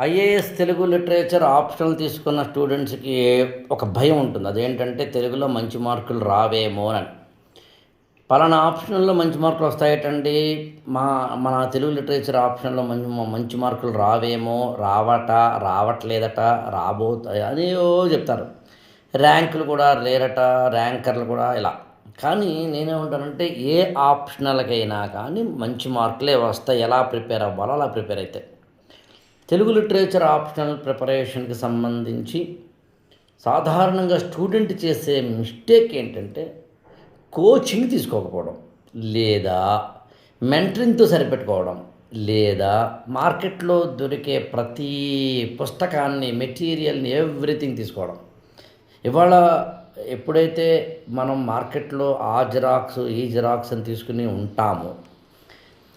IAS Telugu literature optional తీసుకున్న స్టూడెంట్స్కి ఒక భయం ఉంటుంది. అదేంటంటే తెలుగులో మంచి మార్కులు రావేమో అని. పలానా ఆప్షనల్లో మంచి మార్కులు వస్తాయటండి, మన తెలుగు లిటరేచర్ ఆప్షన్లో మంచి మార్కులు రావేమో, రావట్లేదట, రాబోతాయి అనేవో చెప్తారు. ర్యాంకులు కూడా లేరట, ర్యాంకర్లు కూడా ఇలా. కానీ నేనేమంటానంటే ఏ ఆప్షనల్కైనా కానీ మంచి మార్కులే వస్తాయి. ఎలా ప్రిపేర్ అవ్వాలో అలా ప్రిపేర్ అవుతాయి. తెలుగు లిటరేచర్ ఆప్షనల్ ప్రిపరేషన్కి సంబంధించి సాధారణంగా స్టూడెంట్ చేసే మిస్టేక్ ఏంటంటే కోచింగ్ తీసుకోకపోవడం, లేదా మెంటరింగ్తో సరిపెట్టుకోవడం, లేదా మార్కెట్లో దొరికే ప్రతి పుస్తకాన్ని, మెటీరియల్ని, ఎవ్రీథింగ్ తీసుకోవడం. ఇవాళ ఎప్పుడైతే మనం మార్కెట్లో ఆ జిరాక్స్ ఈ జిరాక్స్ అని తీసుకుని ఉంటామో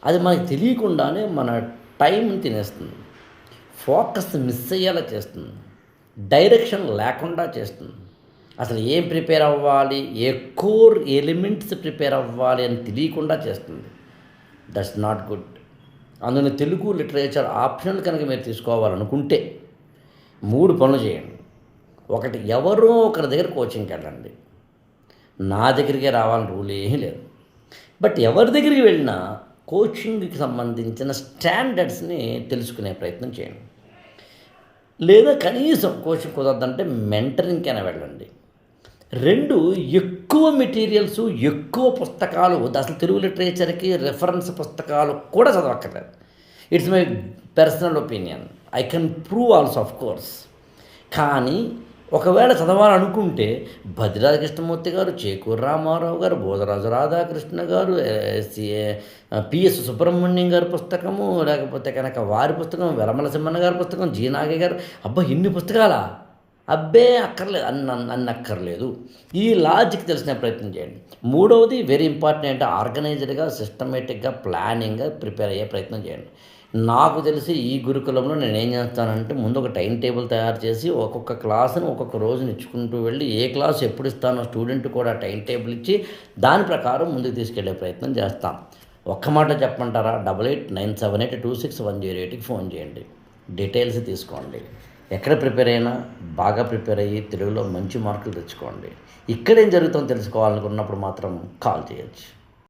అది మనకు తెలియకుండానే మన టైంని తినేస్తుంది, ఫోకస్ మిస్ అయ్యేలా చేస్తుంది, డైరెక్షన్ లేకుండా చేస్తుంది. అసలు ఏం ప్రిపేర్ అవ్వాలి, ఏ కోర్ ఎలిమెంట్స్ ప్రిపేర్ అవ్వాలి అని తెలియకుండా చేస్తుంది. That's not good. అందులో తెలుగు లిటరేచర్ ఆప్షనల్ కనుక మీరు తీసుకోవాలనుకుంటే 3 పనులు చేయండి. ఒకటి, ఎవరో ఒకరి దగ్గర కోచింగ్కి వెళ్ళండి. నా దగ్గరికే రావాలని రూల్ ఏమీ లేదు. బట్ ఎవరి దగ్గరికి వెళ్ళినా కోచింగ్కి సంబంధించిన స్టాండర్డ్స్ని తెలుసుకునే ప్రయత్నం చేయండి. లేదా కనీసం కోచింగ్ కుదరదంటే మెంటరింగ్కైనా వెళ్ళండి. 2, ఎక్కువ మెటీరియల్స్, ఎక్కువ పుస్తకాలు వద్దు. అసలు తెలుగు లిటరేచర్కి రెఫరెన్స్ పుస్తకాలు కూడా చదవక్కర్లేదు. It's my personal opinion. I can prove also of course. కానీ ఒకవేళ చదవాలనుకుంటే భద్రాద్రి కృష్ణమూర్తి గారు, చేకూరు రామారావు గారు, బోధరాజు రాధాకృష్ణ గారు, పిఎస్ సుబ్రహ్మణ్యం గారి పుస్తకము, లేకపోతే కనుక వారి పుస్తకం, వెలమల సింహన్న గారి పుస్తకం, జీనాగే గారు, అబ్బా ఇన్ని పుస్తకాలా, అబ్బే అక్కర్లేదు అక్కర్లేదు. ఈ లాజిక్ తెలిసిన ప్రయత్నం చేయండి. 3వది వెరీ ఇంపార్టెంట్, ఆర్గనైజ్డ్గా, సిస్టమేటిక్గా, ప్లానింగ్గా ప్రిపేర్ అయ్యే ప్రయత్నం చేయండి. నాకు తెలిసి ఈ గురుకులంలో నేను ఏం చేస్తానంటే ముందు ఒక టైం టేబుల్ తయారు చేసి ఒక్కొక్క క్లాసును ఒక్కొక్క రోజుని ఇచ్చుకుంటూ వెళ్ళి ఏ క్లాస్ ఎప్పుడు ఇస్తానో స్టూడెంట్ కూడా టైం టేబుల్ ఇచ్చి దాని ప్రకారం ముందుకు తీసుకెళ్లే ప్రయత్నం చేస్తాం. ఒక్క మాట చెప్పమంటారా? 8897826108కి ఫోన్ చేయండి, డీటెయిల్స్ తీసుకోండి. ఎక్కడ ప్రిపేర్ అయినా బాగా ప్రిపేర్ అయ్యి తెలుగులో మంచి మార్కులు తెచ్చుకోండి. ఇక్కడేం జరుగుతుందో తెలుసుకోవాలనుకున్నప్పుడు మాత్రం కాల్ చేయొచ్చు.